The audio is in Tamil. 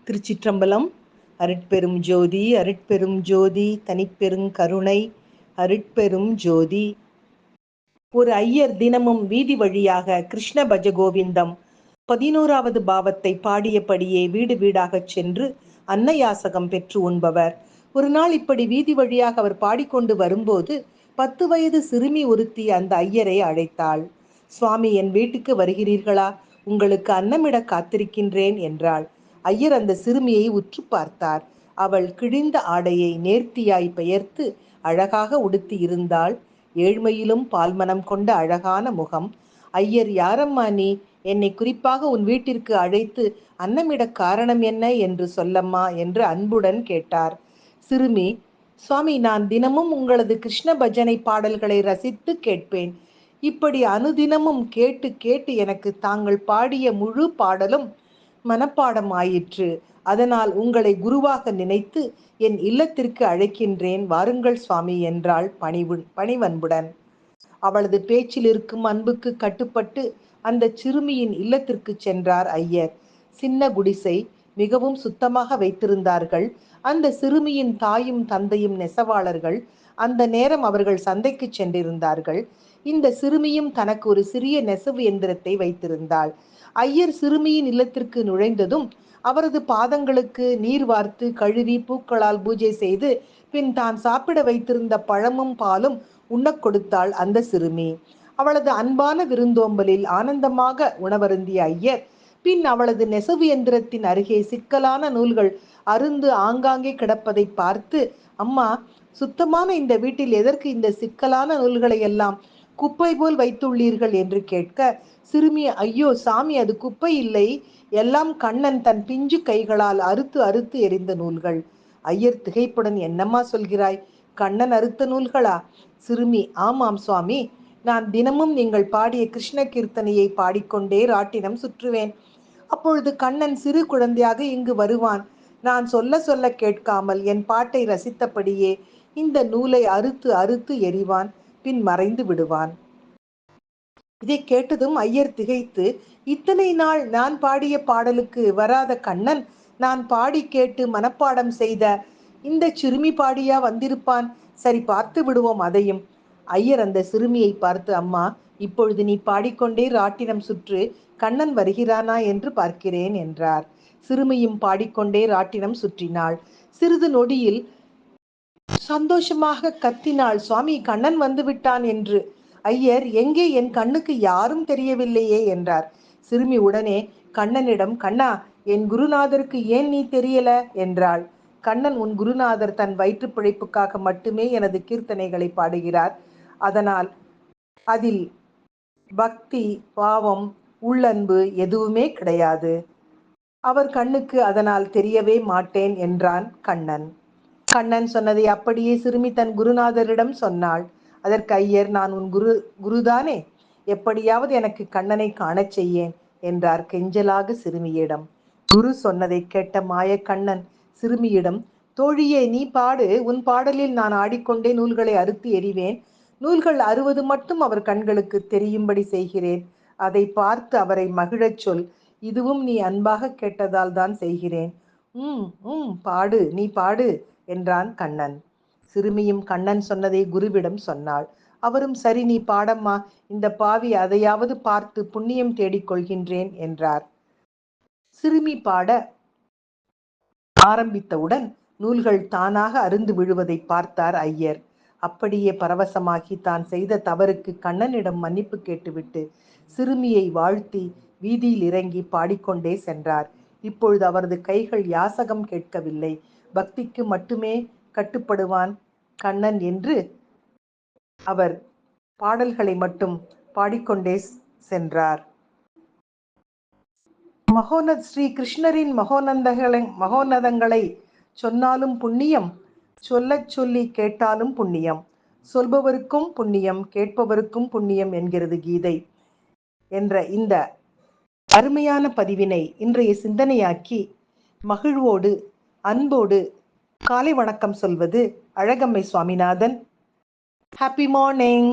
திருச்சிற்றம்பலம். அருட்பெரும் ஜோதி அருட்பெரும் ஜோதி தனிப்பெருங் கருணை அருட்பெரும் ஜோதி. ஒரு ஐயர் தினமும் வீதி வழியாக கிருஷ்ண பஜ கோவிந்தம் 11வது பாவத்தை பாடியபடியே வீடு வீடாகச் சென்று அன்னயாசகம் பெற்று உண்பவர். ஒரு நாள் இப்படி வீதி வழியாக அவர் பாடிக்கொண்டு வரும்போது 10 வயது சிறுமி ஒருத்தி அந்த ஐயரை அழைத்தாள். சுவாமி, என் வீட்டுக்கு வருகிறீர்களா? உங்களுக்கு அன்னமிட காத்திருக்கின்றேன் என்றாள். ஐயர் அந்த சிறுமியை உற்று பார்த்தார். அவள் கிழிந்த ஆடையை நேர்த்தியாய் பெயர்த்து அழகாக உடுத்தி இருந்தாள். ஏழ்மையிலும் பால்மனம் கொண்ட அழகான முகம். ஐயர், யாரம்மா நீ? என்னை குறிப்பாக உன் வீட்டிற்கு அழைத்து அன்னமிட காரணம் என்ன என்று சொல்லம்மா என்று அன்புடன் கேட்டார். சிறுமி, சுவாமி, நான் தினமும் உங்களது கிருஷ்ண பஜனை பாடல்களை ரசித்து கேட்பேன். இப்படி அனுதினமும் கேட்டு கேட்டு எனக்கு தாங்கள் பாடிய முழு பாடலும் மனப்பாடம் ஆயிற்று. அதனால் உங்களை குருவாக நினைத்து என் இல்லத்திற்கு அழைக்கின்றேன், வாருங்கள் சுவாமி என்றாள் பணிவன்புடன். அவளது பேச்சில் இருக்கும் அன்புக்கு கட்டுப்பட்டு அந்த சிறுமியின் இல்லத்திற்கு சென்றார் ஐயர். சின்ன குடிசை, மிகவும் சுத்தமாக வைத்திருந்தார்கள். அந்த சிறுமியின் தாயும் தந்தையும் நெசவாளர்கள். அந்த நேரம் அவர்கள் சந்தைக்கு சென்றிருந்தார்கள். இந்த சிறுமியும் தனக்கு ஒரு சிறிய நெசவு எந்திரத்தை வைத்திருந்தாள். ஐயர் சிறுமியின் இல்லத்திற்கு நுழைந்ததும் அவரது பாதங்களுக்கு நீர் வார்த்து கழுவி பூக்களால் பூஜை செய்து பின் தான் சாப்பிட வைத்திருந்த பழமும் பாலும் உண்ணக் கொடுத்தாள் அந்த சிறுமி. அவளது அன்பான விருந்தோம்பலில் ஆனந்தமாக உணவருந்திய ஐயர் பின் அவளது நெசவு எந்திரத்தின் அருகே சிக்கலான நூல்கள் அருந்து ஆங்காங்கே கிடப்பதை பார்த்து, அம்மா, சுத்தமான இந்த வீட்டில் எதற்கு இந்த சிக்கலான நூல்களை எல்லாம் குப்பை போல் வைத்துள்ளீர்கள் என்று கேட்க, சிறுமி, ஐயோ சாமி, அது குப்பை இல்லை, எல்லாம் கண்ணன் தன் பிஞ்சு கைகளால் அறுத்து அறுத்து எறிந்த நூல்கள். ஐயர் திகைப்புடன், என்னம்மா சொல்கிறாய்? கண்ணன் அறுத்த நூல்களா? சிறுமி, ஆமாம் சுவாமி, நான் தினமும் நீங்கள் பாடிய கிருஷ்ண கீர்த்தனையை பாடிக்கொண்டே ராட்டினம் சுற்றுவேன். அப்பொழுது கண்ணன் சிறு குழந்தையாக இங்கு வருவான். நான் சொல்ல சொல்ல கேட்காமல் என் பாட்டை ரசித்தபடியே இந்த நூலை அறுத்து அறுத்து எறிவான், பின் மறைந்து விடுவான். இதை கேட்டதும் ஐயர் திகைத்து, இத்தனை நாள் நான் பாடிய பாடலுக்கு வராத கண்ணன் நான் பாடி கேட்டு மனப்பாடம் செய்த இந்த சிறுமி பாடியா வந்திருப்பான்? சரி, பார்த்து விடுவோம் அதையும். ஐயர் அந்த சிறுமியை பார்த்து, அம்மா, இப்பொழுது நீ பாடிக்கொண்டே ராட்டினம் சுற்று, கண்ணன் வருகிறானா என்று பார்க்கிறேன் என்றார். சிறுமியும் பாடிக்கொண்டே ராட்டினம் சுற்றினாள். சிறிது நொடியில் சந்தோஷமாக கத்தினாள், சுவாமி, கண்ணன் வந்து விட்டான் என்று. ஐயர், எங்கே? என் கண்ணுக்கு யாரும் தெரியவில்லையே என்றார். சிறுமி உடனே கண்ணனிடம், கண்ணா, என் குருநாதருக்கு ஏன் நீ தெரியல என்றாள். கண்ணன், உன் குருநாதர் தன் வயிற்று பிழைப்புக்காக மட்டுமே எனது கீர்த்தனைகளை பாடுகிறார். அதனால் அதில் பக்தி, பாவம், உள்ளன்பு எதுவுமே கிடையாது. அவர் கண்ணுக்கு அதனால் தெரியவே மாட்டேன் என்றான் கண்ணன். கண்ணன் சொன்னதை அப்படியே சிறுமி தன் குருநாதரிடம் சொன்னாள். அதற்கு ஐயர், நான் உன் குருதானே, எப்படியாவது எனக்கு கண்ணனை காணச் செய்யேன் என்றார் கெஞ்சலாக சிறுமியிடம். குரு சொன்னதை கேட்ட மாயக்கண்ணன் சிறுமியிடம், தோழியே, நீ பாடு, உன் பாடலில் நான் ஆடிக்கொண்டே நூல்களை அறுத்து எறிவேன். நூல்கள் அறுவது மட்டும் அவர் கண்களுக்கு தெரியும்படி செய்கிறேன். அதை பார்த்து அவரை மகிழச் சொல். இதுவும் நீ அன்பாக கேட்டதால் தான் செய்கிறேன். பாடு, நீ பாடு என்றான் கண்ணன். சிறுமியும் கண்ணன் சொன்னதை குருவிடம் சொன்னாள். அவரும், சரி, நீ பாடம்மா, இந்த பாவி அதையாவது பார்த்து புண்ணியம் தேடிக்கொள்கின்றேன் என்றார். சிறுமி பாட ஆரம்பித்தவுடன் நூல்கள் தானாக அருந்து விழுவதை பார்த்தார் ஐயர். அப்படியே பரவசமாகி தான் செய்த தவறுக்கு கண்ணனிடம் மன்னிப்பு கேட்டுவிட்டு சிறுமியை வாழ்த்தி வீதியில் இறங்கி பாடிக்கொண்டே சென்றார். இப்பொழுது அவரது கைகள் யாசகம் கேட்கவில்லை, பக்திக்கு மட்டுமே கட்டுப்படுவான் கண்ணன் என்று அவர் பாடல்களை மட்டும் பாடிக்கொண்டே சென்றார். ஸ்ரீ கிருஷ்ணரின் மகோன்னதங்களை சொன்னாலும் புண்ணியம், சொல்லச் சொல்லி கேட்டாலும் புண்ணியம். சொல்பவருக்கும் புண்ணியம், கேட்பவருக்கும் புண்ணியம் என்கிறது கீதை என்ற இந்த அருமையான பதிவினை இன்றைய சிந்தனையாக்கி மகிழ்வோடு அன்போடு காலை வணக்கம் சொல்வது அழகம்மை சுவாமிநாதன். Happy morning.